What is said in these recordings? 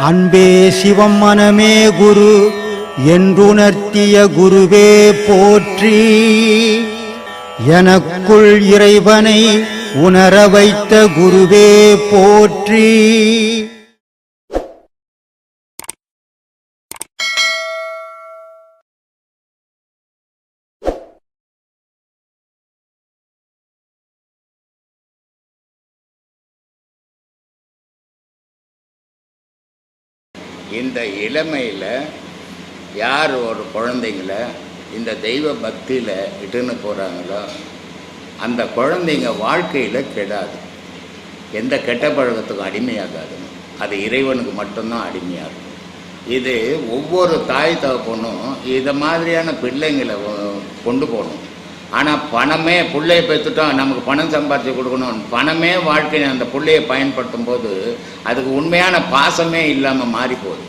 அன்பே சிவம் மனமே குரு என்றுணர்த்திய குருவே போற்றி. எனக்குள் இறைவனை உணர வைத்த குருவே போற்றி. இந்த இளமையில் யார் ஒரு குழந்தைங்கள இந்த தெய்வ பக்தியில் இட்டுன்னு போகிறாங்களோ அந்த குழந்தைங்க வாழ்க்கையில் கெடாது, எந்த கெட்ட பழக்கத்துக்கும் அடிமையாகாதுங்க. அது இறைவனுக்கு மட்டும்தான் அடிமையாகும். இது ஒவ்வொரு தாய் தகப்பனும் இதை மாதிரியான பிள்ளைங்களை கொண்டு போகணும். ஆனால் பணமே பிள்ளையை பெற்றுட்டோம், நமக்கு பணம் சம்பாதிச்சு கொடுக்கணும், பணமே வாழ்க்கையை அந்த பிள்ளையை பயன்படுத்தும் போது அதுக்கு உண்மையான பாசமே இல்லாமல் மாறி போகுது.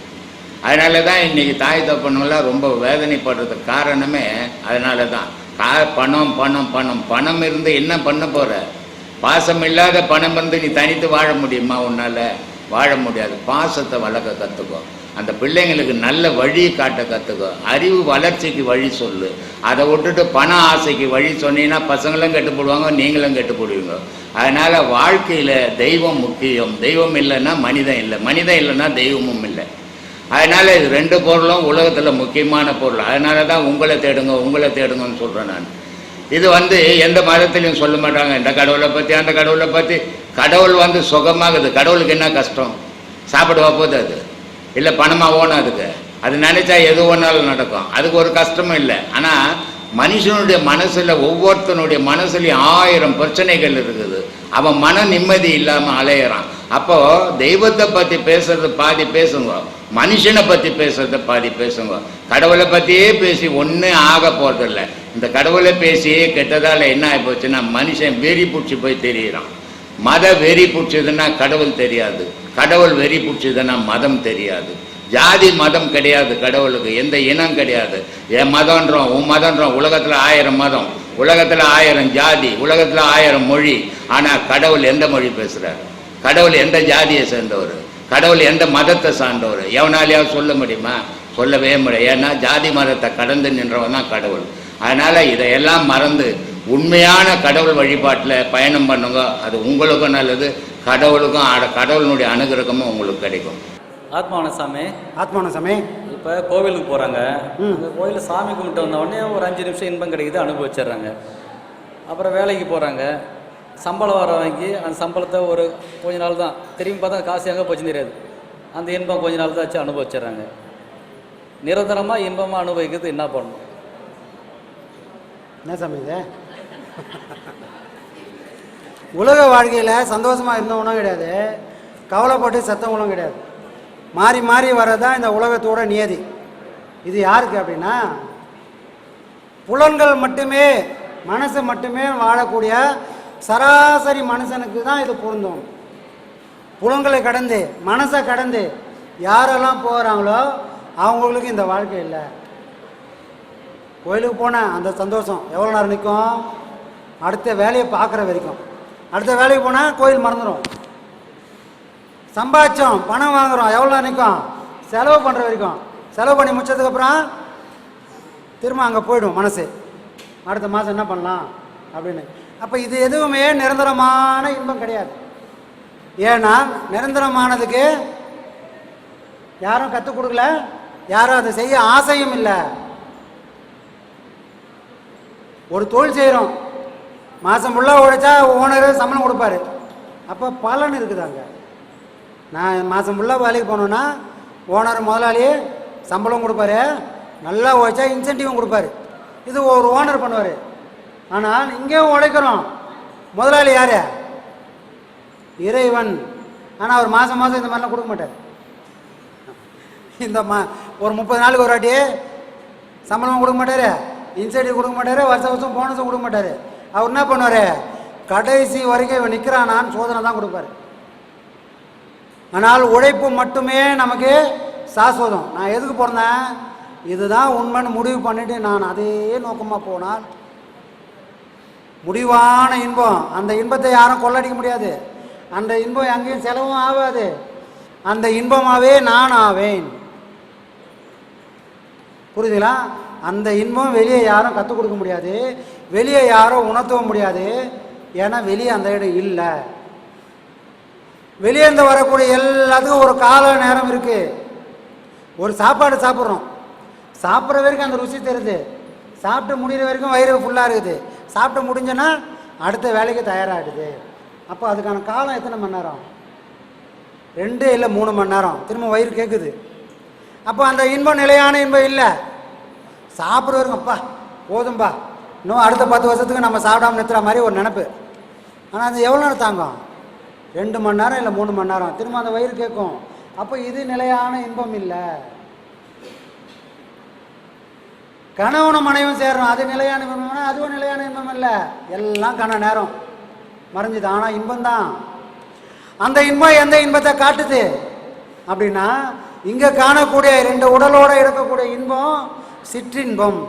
அதனால தான் இன்றைக்கி தாய் தகப்பனெல்லாம் ரொம்ப வேதனைப்படுறதுக்கு காரணமே அதனால தான். பணம் பணம் பணம் பணம் இருந்து என்ன பண்ண போகிற? பாசம் இல்லாத பணம் வந்து நீ தனித்து வாழ முடியுமா? உன்னால் வாழ முடியாது. பாசத்தை வளர்க்க கற்றுக்கோ, அந்த பிள்ளைங்களுக்கு நல்ல வழி காட்ட கற்றுக்கோ, அறிவு வளர்ச்சிக்கு வழி சொல்லு. அதை விட்டுட்டு பண ஆசைக்கு வழி சொன்னீங்கன்னா பசங்களும் கெட்டு போடுவாங்க, நீங்களும் கெட்டு போடுவீங்க. அதனால் வாழ்க்கையில் தெய்வம் முக்கியம். தெய்வம் இல்லைன்னா மனிதன் இல்லை, மனிதன் இல்லைன்னா தெய்வமும் இல்லை. அதனால் இது ரெண்டு பொருளும் உலகத்தில் முக்கியமான பொருள். அதனால தான் உங்களை தேடுங்க உங்களை தேடுங்கன்னு சொல்கிறேன் நான். இது எந்த மதத்திலையும் சொல்ல மாட்டாங்க இந்த கடவுளை பற்றி அந்த கடவுளை பற்றி. கடவுள் சுகமாகுது. கடவுளுக்கு என்ன கஷ்டம்? சாப்பிடுவா போது அது இல்லை பணமாக ஓணும் அதுக்கு. அது நினச்சா எது ஒன்றாலும் நடக்கும், அதுக்கு ஒரு கஷ்டமும் இல்லை. ஆனால் மனுஷனுடைய மனசில் ஒவ்வொருத்தனுடைய மனசுலையும் 1000 பிரச்சனைகள் இருக்குது. அவன் மன நிம்மதி இல்லாமல் அலையிறான். அப்போது தெய்வத்தை பற்றி பேசுறது பாதி பேசுங்க, மனுஷனை பற்றி பேசுறத பாதி பேசுங்க. கடவுளை பற்றியே பேசி ஒன்றும் ஆக போகிறதில்ல. இந்த கடவுளை பேசியே கெட்டதால் என்ன ஆகி போச்சுன்னா மனுஷன் வெறி பிடிச்சி போய் தெரியுறான். மத வெறி பிடிச்சதுன்னா கடவுள் தெரியாது, கடவுள் வெறி பிடிச்சதுன்னா மதம் தெரியாது. ஜாதி மதம் கிடையாது கடவுளுக்கு, எந்த இனம் கிடையாது. என் மதம்ன்றோம் உன் மதம்ன்றோம். உலகத்தில் 1000 மதம், உலகத்தில் 1000 ஜாதி, உலகத்தில் 1000 மொழி. ஆனால் கடவுள் எந்த மொழி பேசுகிறார்? கடவுள் எந்த ஜாதியை சேர்ந்தவர்? கடவுள் எந்த மதத்தை சார்ந்தவர்? எவனாலேயாவது சொல்ல முடியுமா? சொல்லவே முடியாது. ஏன்னா ஜாதி மதத்தை கடந்து நின்றவன் தான் கடவுள். அதனால் இதையெல்லாம் மறந்து உண்மையான கடவுள் வழிபாட்டில் பயணம் பண்ணுங்க. அது உங்களுக்கும் நல்லது, கடவுளுக்கும் கடவுளுடைய அனுகிரகமும் உங்களுக்கு கிடைக்கும். ஆத்மான சாமி இப்போ கோவிலுக்கு போகிறாங்க, அந்த கோயிலில் சாமி கும்பிட்டு வந்தோடனே ஒரு 5 நிமிஷம் இன்பம் கிடைக்குது, அனுபவிச்சிடுறாங்க. அப்புறம் வேலைக்கு போகிறாங்க, சம்பளம் வர வாங்கி அந்த சம்பளத்தை ஒரு கொஞ்ச நாள் தான், திரும்பி பார்த்தா காசு எங்கே போச்சுன்னு தெரியாது. அந்த இன்பம் கொஞ்ச நாள் தான் வச்சு அனுபவிச்சிடுறாங்க. நிரந்தரமாக இன்பமாக அனுபவிக்கிறது என்ன பண்ணணும்? என்ன சாமி இது? உலக வாழ்க்கையில் சந்தோஷமாக இருந்தவனும் கிடையாது, கவலைப்பட்டு செத்தவங்களும் கிடையாது. மாறி மாறி வரதான் இந்த உலகத்தோட நியதி. இது யாருக்கு அப்படின்னா புலன்கள் மட்டுமே மனசு மட்டுமே வாழக்கூடிய சராசரி மனுஷனுக்கு தான் இது பொருந்தும். புலன்களை கடந்து மனசை கடந்து யாரெல்லாம் போகிறாங்களோ அவங்களுக்கு இந்த வாழ்க்கை இல்லை. கோயிலுக்கு போனேன், அந்த சந்தோஷம் எவ்வளோ நேரம் நிற்கும்? அடுத்த வேலையை பார்க்குற வரைக்கும். அடுத்த வேலைக்கு போனால் கோயில் மறந்துடும். சம்பாதிச்சோம், பணம் வாங்குகிறோம், எவ்வளோ நிற்கும்? செலவு பண்ணுற வரைக்கும். செலவு பண்ணி முடிச்சதுக்கப்புறம் திரும்ப அங்கே போய்டும் மனசு. அடுத்த மாதம் என்ன பண்ணலாம் அப்படின்னு. அப்போ இது எதுவுமே நிரந்தரமான இன்பம் கிடையாது. ஏன்னா நிரந்தரமானதுக்கு யாரும் கற்றுக் கொடுக்கல, யாரும் அதை செய்ய ஆசையும் இல்லை. ஒரு தொழில் செய்கிறோம், மாதம் ஃபுல்லாக உழைச்சா ஓனர் சம்பளம் கொடுப்பாரு, அப்போ பலன் இருக்குதாங்க. நான் மாதம் ஃபுல்லாக வேலைக்கு போனோன்னா ஓனர் முதலாளி சம்பளம் கொடுப்பாரு, நல்லா உழைச்சா இன்சென்டிவும் கொடுப்பாரு. இது ஒரு ஓனர் பண்ணுவார். ஆனால் இங்கேயும் உழைக்கிறோம், முதலாளி யார்? இறைவன். ஆனால் அவர் மாதம் மாதம் இந்த மாதிரிலாம் கொடுக்க மாட்டார். இந்த ஒரு 30 நாளுக்கு ஒரு வாட்டி சம்பளமும் கொடுக்க மாட்டார், இன்சென்டிவ் கொடுக்க மாட்டார், வருஷம் வருஷம் போனஸும் கொடுக்க மாட்டார். அவர் என்ன பண்ணுவார்? கடைசி வரைக்கும் இவன் நிற்கிறானான்னு சோதனை தான் கொடுப்பார். ஆனால் உழைப்பு மட்டுமே நமக்கு சாஸ்வதம். நான் எதுக்கு பிறந்தேன், இதுதான் உண்மைன்னு முடிவு பண்ணிட்டு நான் அதே நோக்கமாக போனால் முடிவான இன்பம். அந்த இன்பத்தை யாரும் கொள்ளடிக்க முடியாது. அந்த இன்பம் எங்கேயும் செலவும் ஆகாது. அந்த இன்பமாகவே நான் ஆவேன். புரியுதுங்களா? அந்த இன்பம் வெளியே யாரும் கற்றுக் கொடுக்க முடியாது, வெளியே யாரும் உணர்த்தவும் முடியாது. ஏன்னா வெளியே அந்த இடம் இல்லை. வெளியே இருந்து வரக்கூடிய எல்லாத்துக்கும் ஒரு கால நேரம் இருக்கு. ஒரு சாப்பாடு சாப்பிட்றோம், சாப்பிட்ற வரைக்கும் அந்த ருசி தெரியுது, சாப்பிட்டு முடிகிற வரைக்கும் வயிறு ஃபுல்லாக இருக்குது. சாப்பிட்டு முடிஞ்சோன்னா அடுத்த வேலைக்கு தயாராகிடுது. அப்போ அதுக்கான காலம் எத்தனை மணி நேரம்? 2 இல்லை 3 மணி நேரம். திரும்ப வயிறு கேட்குது. அப்போ அந்த இன்பம் நிலையான இன்பம் இல்லை. சாப்பிட்ற வரைக்கும் அப்பா போதும்பா, இன்னும் அடுத்த 10 வருஷத்துக்கு நம்ம சாப்பிடாம நிறுத்துற மாதிரி ஒரு நினப்பு. ஆனால் அது எவ்வளோ நேரம் தாங்கும்? 2 மணி நேரம் இல்லை 3 மணி நேரம். திரும்ப அந்த வயிறு கேட்கும். அப்போ இது நிலையான இன்பம் இல்லை. கணவனும் மனைவும் சேர்றோம், அது நிலையான இன்பம். அதுவும் நிலையான இன்பம் இல்லை. எல்லாம் கன நேரம் மறைஞ்சுது. ஆனால் இன்பம் தான். அந்த இன்பம் எந்த இன்பத்தை காட்டுது அப்படின்னா, இங்கே காணக்கூடிய 2 உடலோடு இருக்கக்கூடிய இன்பம் சிற்றின்பம்.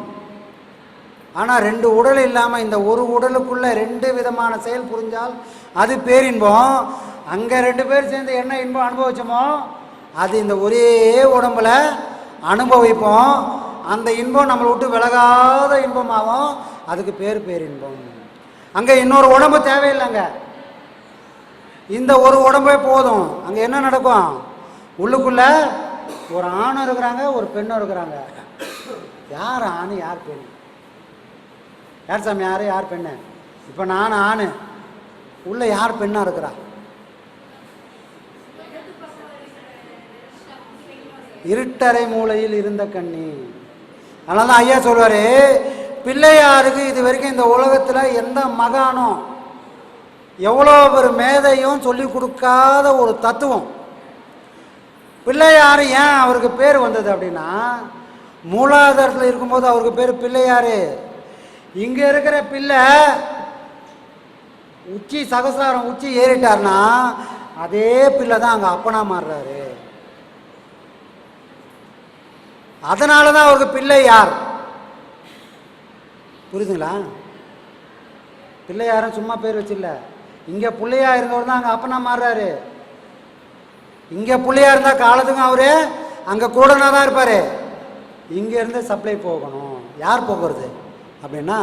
ஆனால் 2 உடல் இல்லாமல் இந்த ஒரு உடலுக்குள்ள 2 விதமான செயல் புரிஞ்சால் அது பேரின்பம். அங்கே 2 பேர் சேர்ந்து என்ன இன்பம் அனுபவிச்சோமோ அது இந்த ஒரே உடம்புல அனுபவிப்போம். அந்த இன்பம் நம்மளை விட்டு விலகாத இன்பமாகும். அதுக்கு பேரின்பம். அங்கே இன்னொரு உடம்பு தேவையில்லைங்க, இந்த ஒரு உடம்பே போதும். அங்கே என்ன நடக்கும்? உள்ளுக்குள்ள ஒரு ஆணும் இருக்கிறாங்க, ஒரு பெண்ணும் இருக்கிறாங்க. யார் ஆணு யார் பெண்? யார் சாமி யார் யார் பெண்ணு? இப்போ நான் ஆணு, உள்ள யார் பெண்ணாக இருக்கிறா? இருட்டறை மூலையில் இருந்த கண்ணி. அதனால தான் ஐயா சொல்வார், பிள்ளையாருக்கு இது வரைக்கும் இந்த உலகத்தில் எந்த மகானும் எவ்வளோ ஒரு மேதையும் சொல்லி கொடுக்காத ஒரு தத்துவம். பிள்ளையார் ஏன் அவருக்கு பேர் வந்தது அப்படின்னா, மூலாதாரத்தில் இருக்கும்போது அவருக்கு பேர் பிள்ளையார். இங்கே இருக்கிற பிள்ளை உச்சி சகசாரம் உச்சி ஏறிட்டார்னா அதே பிள்ளை தான் அங்கே அப்பனா மாறுறாரு. அதனால தான் அவருக்கு பிள்ளையார். புரியுதுங்களா? பிள்ளையாரும் சும்மா பேர் வச்சில்ல, இங்கே பிள்ளையா இருந்தவர் தான் அங்கே அப்பனா மாறுறாரு. இங்கே பிள்ளையா இருந்தால் காலத்துக்கும் அவரு அங்கே கூடனா தான் இருப்பார். இங்கேருந்து சப்ளை போகணும். யார் போகிறது அப்படின்னா,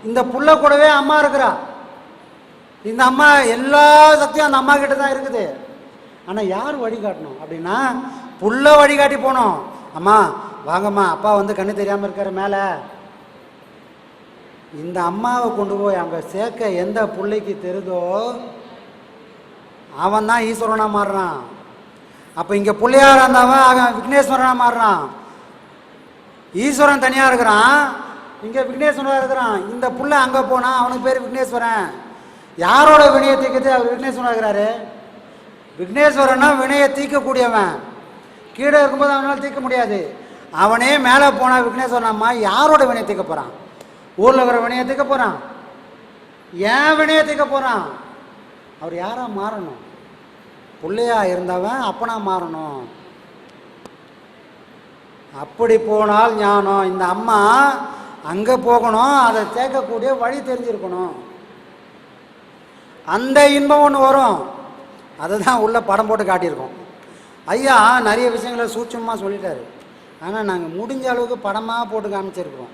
இந்த புள்ள கூடவே அம்மா இருக்கிறா. இந்த அம்மா எல்லா சக்தியும் அந்த அம்மா கிட்ட தான் இருக்குது. ஆனால் யார் வழிகாட்டணும் அப்படின்னா, புள்ள வழிகாட்டி போகணும். அம்மா வாங்கம்மா, அப்பா வந்து கண்ணு தெரியாமல் இருக்கிற மேலே. இந்த அம்மாவை கொண்டு போய் அங்கே சேர்க்க எந்த பிள்ளைக்கு தெரிதோ அவன் தான் ஈஸ்வரனாக மாறுறான். அப்போ இங்கே பிள்ளையார் இருந்தவன் அவன் விக்னேஸ்வரனாக மாறுறான். ஈஸ்வரன் தனியாக இருக்கிறான், இங்கே விக்னேஸ்வரனாக இருக்கிறான். இந்த புள்ள அங்கே போனால் அவனுக்கு பேர் விக்னேஸ்வரன். யாரோட வினையை தீக்கிறது? அவர் விக்னேஸ்வரன் இருக்கிறாரு. விக்னேஸ்வரன்னா வினையை தீர்க்கக்கூடியவன். கீழே இருக்கும்போது அவனால் தீர்க்க முடியாது. அவனே மேலே போனால் விக்னேஸ்வரன் அம்மா யாரோட வினையை தீர்க்க போகிறான்? ஊரில் இருக்கிற வினையை தீர்க்க போகிறான், ஏன் வினையை தீர்க்க போகிறான்? அவர் யாராக மாறணும்? பிள்ளையா இருந்தவன் அப்பனா மாறணும். அப்படி போனால் ஞானம். இந்த அம்மா அங்கே போகணும், அதை சேர்க்கக்கூடிய வழி தெரிஞ்சிருக்கணும். அந்த இன்பம் ஒன்று வரும். அதுதான் உள்ள படம் போட்டு காட்டியிருக்கோம். ஐயா நிறைய விஷயங்களை சூட்சமாக சொல்லிட்டாரு. ஆனால் நாங்கள் முடிஞ்ச அளவுக்கு படமாக போட்டு காமிச்சிருக்கிறோம்.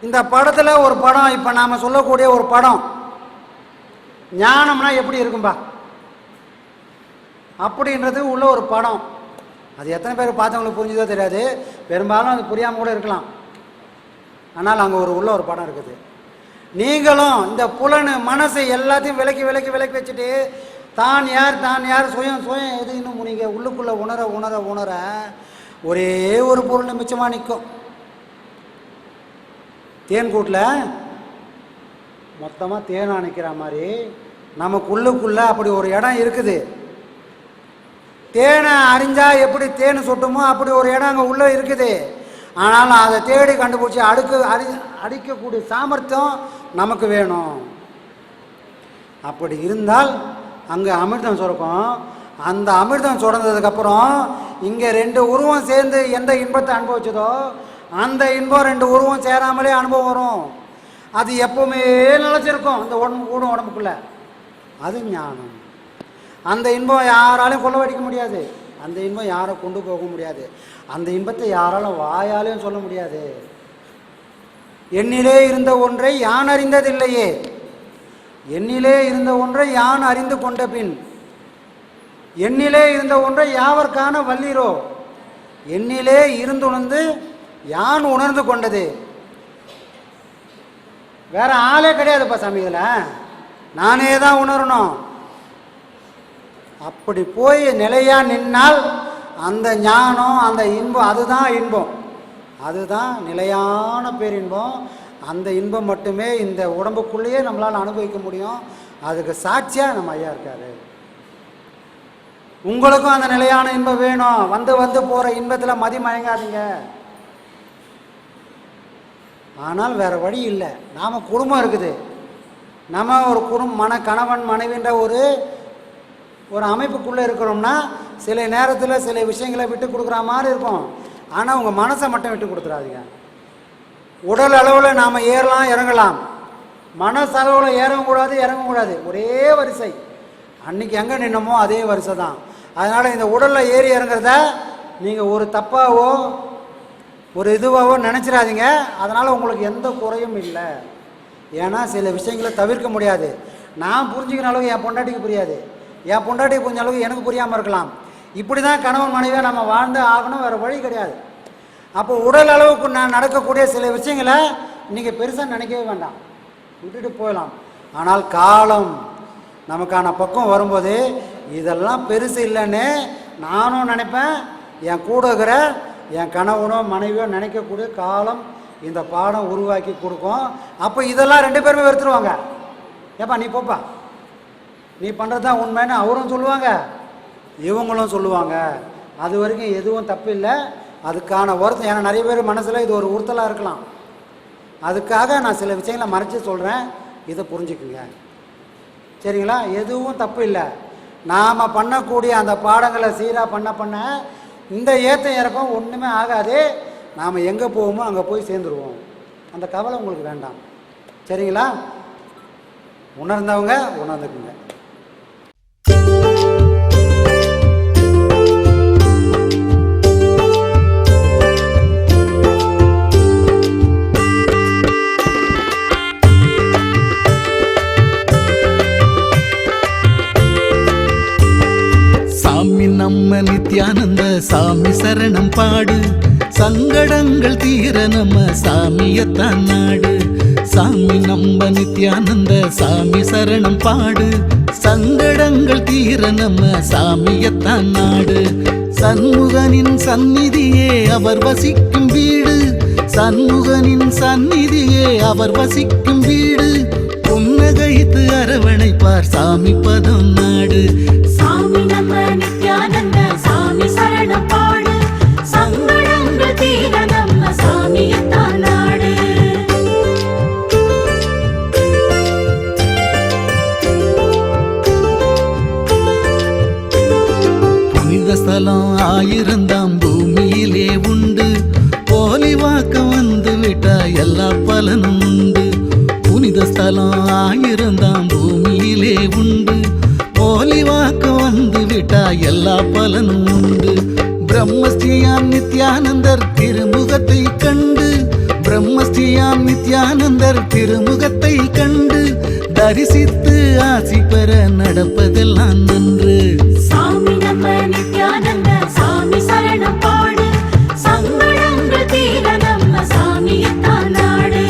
இந்த படத்தில் ஒரு படம், இப்போ நாம் சொல்லக்கூடிய ஒரு படம் ஞானம்னா எப்படி இருக்கும்பா அப்படின்றது உள்ள ஒரு படம். அது எத்தனை பேர் பார்த்தவங்களுக்கு புரிஞ்சுதோ தெரியாது, பெரும்பாலும் அது புரியாமல் கூட இருக்கலாம். ஆனால் அங்கே உள்ள ஒரு படம் இருக்குது. நீங்களும் இந்த புலனு மனசை எல்லாத்தையும் விலக்கி விலக்கி விலக்கி வச்சுட்டு தான் யார் சுயம் எது இன்னும் நீங்கள் உள்ளுக்குள்ளே உணர உணர உணர ஒரே ஒரு பொருள் மிச்சமாக நிற்கும். தேன் கூட்டில் மொத்தமாக தேனாக நிற்கிற மாதிரி நமக்கு உள்ளுக்குள்ளே அப்படி ஒரு இடம் இருக்குது. தேனை அறிஞ்சால் எப்படி தேன் சொட்டுமோ அப்படி ஒரு இடம் அங்கே உள்ளே இருக்குது. ஆனாலும் அதை தேடி கண்டுபிடிச்சி அடிக்கக்கூடிய சாமர்த்தியம் நமக்கு வேணும். அப்படி இருந்தால் அங்கே அமிர்தம் சுரக்கும். அந்த அமிர்தம் சுரந்ததுக்கப்புறம் இங்கே 2 உருவம் சேர்ந்து எந்த இன்பத்தை அனுபவிச்சதோ அந்த இன்பம் 2 உருவம் சேராமலே அனுபவம் வரும். அது எப்பவுமே நிலச்சிருக்கும் இந்த கூடும் உடம்புக்குள்ள. அது ஞானம். அந்த இன்பம் யாராலையும் கொள்ளவடிக்க முடியாது. அந்த இன்பம் யாரும் கொண்டு போக முடியாது. அந்த இன்பத்தை யாராலும் வாயாலையும் சொல்ல முடியாது. என்னிலே இருந்த ஒன்றை யான் அறிந்ததில்லையே, என்னிலே இருந்த ஒன்றை யான் அறிந்து கொண்ட பின், என்னிலே இருந்த ஒன்றை யாவர் காண வல்லீரோ, என்னிலே இருந்துணர்ந்து யான் உணர்ந்து கொண்டது. வேற ஆளே கிடையாதுப்பா சாமி, இதில் நானே தான் உணரணும். அப்படி போய் நிலையா நின்னால் அந்த ஞானம், அந்த இன்பம், அதுதான் இன்பம், அதுதான் நிலையான பேரின்பம். அந்த இன்பம் மட்டுமே இந்த உடம்புக்குள்ளேயே நம்மளால் அனுபவிக்க முடியும். அதுக்கு சாட்சியாக நம்ம ஐயா இருக்காரு. உங்களுக்கும் அந்த நிலையான இன்பம் வேணும். வந்து வந்து போகிற இன்பத்தில் மதி மயங்காதீங்க. ஆனால் வேறு வழி இல்லை. நாம் குடும்பம் இருக்குது, நம்ம ஒரு கணவன் மனைவின்ற ஒரு அமைப்புக்குள்ளே இருக்கிறோம்னா சில நேரத்தில் சில விஷயங்களை விட்டு கொடுக்குற மாதிரி இருக்கும். ஆனால் உங்கள் மனசை மட்டும் விட்டு கொடுத்துடாதீங்க. உடல் அளவில் நாம் ஏறலாம் இறங்கலாம், மனசளவில் ஏறவும் கூடாது இறங்கவும் கூடாது. ஒரே வரிசை, அன்றைக்கி எங்கே நின்னமோ அதே வரிசை தான். அதனால் இந்த உடலில் ஏறி இறங்குறத நீங்கள் ஒரு தப்பாவோ ஒரு இதுவாகவோ நினச்சிடாதீங்க. அதனால் உங்களுக்கு எந்த குறையும் இல்லை. ஏன்னா சில விஷயங்களை தவிர்க்க முடியாது. நான் புரிஞ்சுக்கிற அளவுக்கு என் பொண்டாட்டிக்கு புரியாது, என் பொண்டாட்டிக்கு புரிஞ்ச அளவுக்கு எனக்கு புரியாமல் இருக்கலாம். இப்படி தான் கணவன் மனைவியாக நம்ம வாழ்ந்து ஆகணும், வேறு வழி கிடையாது. அப்போ உடல் அளவுக்கு நான் நடக்கக்கூடிய சில விஷயங்களை நீங்கள் பெருசாக நினைக்கவே வேண்டாம், விட்டுட்டு போயிடலாம். ஆனால் காலம் நமக்கான பக்கம் வரும்போது இதெல்லாம் பெருசு இல்லைன்னு நானும் நினைப்பேன், என் கூட இருக்கிற என் கணவனோ மனைவியோ நினைக்கக்கூடிய காலம் இந்த பாடம் உருவாக்கி கொடுக்கும். அப்போ இதெல்லாம் 2 பேருமே வெறுத்துருவாங்க. ஏப்பா நீ போப்பா, நீ பண்ணுறது தான் உண்மைன்னு அவரும் சொல்லுவாங்க, இவங்களும் சொல்லுவாங்க. அது வரைக்கும் எதுவும் தப்பு இல்லை. அதுக்கான வருத்தம், ஏன்னா நிறைய பேர் மனசில் இது ஒரு உறுத்தலாக இருக்கலாம். அதுக்காக நான் சில விஷயங்களை மறைச்சி சொல்கிறேன், இதை புரிஞ்சுக்குங்க, சரிங்களா? எதுவும் தப்பு இல்லை. நாம் பண்ணக்கூடிய அந்த பாடங்களை சீராக பண்ண இந்த ஏற்ற இறக்கம் ஒன்றுமே ஆகாது. நாம் எங்கே போவோமோ அங்கே போய் சேர்ந்துருவோம். அந்த கவலை உங்களுக்கு வேண்டாம், சரிங்களா? உணர்ந்தவங்க உணர்ந்துக்குங்க. நம்ம நித்யானந்த சாமி சரணம் பாடு, சங்கடங்கள் தீர நம்ம சாமியத்தான் நாடு. சாமி நம்ம நித்யானந்த சாமி சரணம் பாடு, சங்கடங்கள் தீர நம்ம சாமியத்தான் நாடு. சண்முகனின் சந்நிதியே அவர் வசிக்கும் வீடு, சண்முகனின் சந்நிதியே அவர் வசிக்கும் வீடு. புன்னகைத்து அரவணைப்பார் சாமி பதம் நாடு. சாமி நம்ம நித்யானந்த சாமி சரணம் பாடு, சங்கடங்கள் தீர நம்ம சாமியத்தான் நாடு. புனித ஸ்தலம் 1000 பூமியிலே உண்டு, போலி வாக்க வந்து விட்டா எல்லா பலனும் உண்டு. புனித ஸ்தலம் 1000 பூமியிலே உண்டு, போலி வாக்கு வந்து விட்டா எல்லா பலனும் உண்டு. பிரம்மஸ்ரீயாம் நித்யானந்தர் திருமுகத்தை கண்டு, பிரம்மஸ்ரீயாம் நித்யானந்தர் திருமுகத்தை கண்டு தரிசித்து ஆசி பெற நடப்பதெல்லாம் நன்று. சாமி நம்ம நித்யானந்த சாமி சரணம் பாடு, சங்கடங்கள் தீர நம்ம சாமியத்தான் நாடு.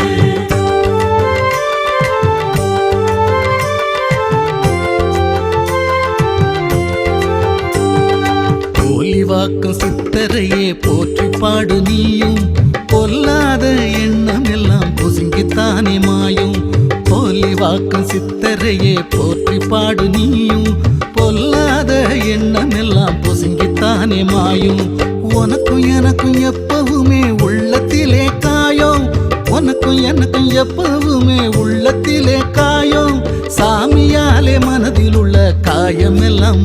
வாக்கும் சித்தரையே போற்றி பாடு நீயும், பொல்லாத எண்ணம் எல்லாம் பொசுங்கித்தானே மாயும். போலி வாக்கும் சித்தரையே போற்றி பாடு நீயும், பொல்லாத எண்ணம் எல்லாம் பொசுங்கித்தானே மாயும். உனக்கும் எனக்கும் எப்பவுமே உள்ளத்திலே காயம், உனக்கும் எனக்கும் எப்பவுமே உள்ளத்திலே காயம். சாமியாலே மனதில் உள்ள காயம் எல்லாம்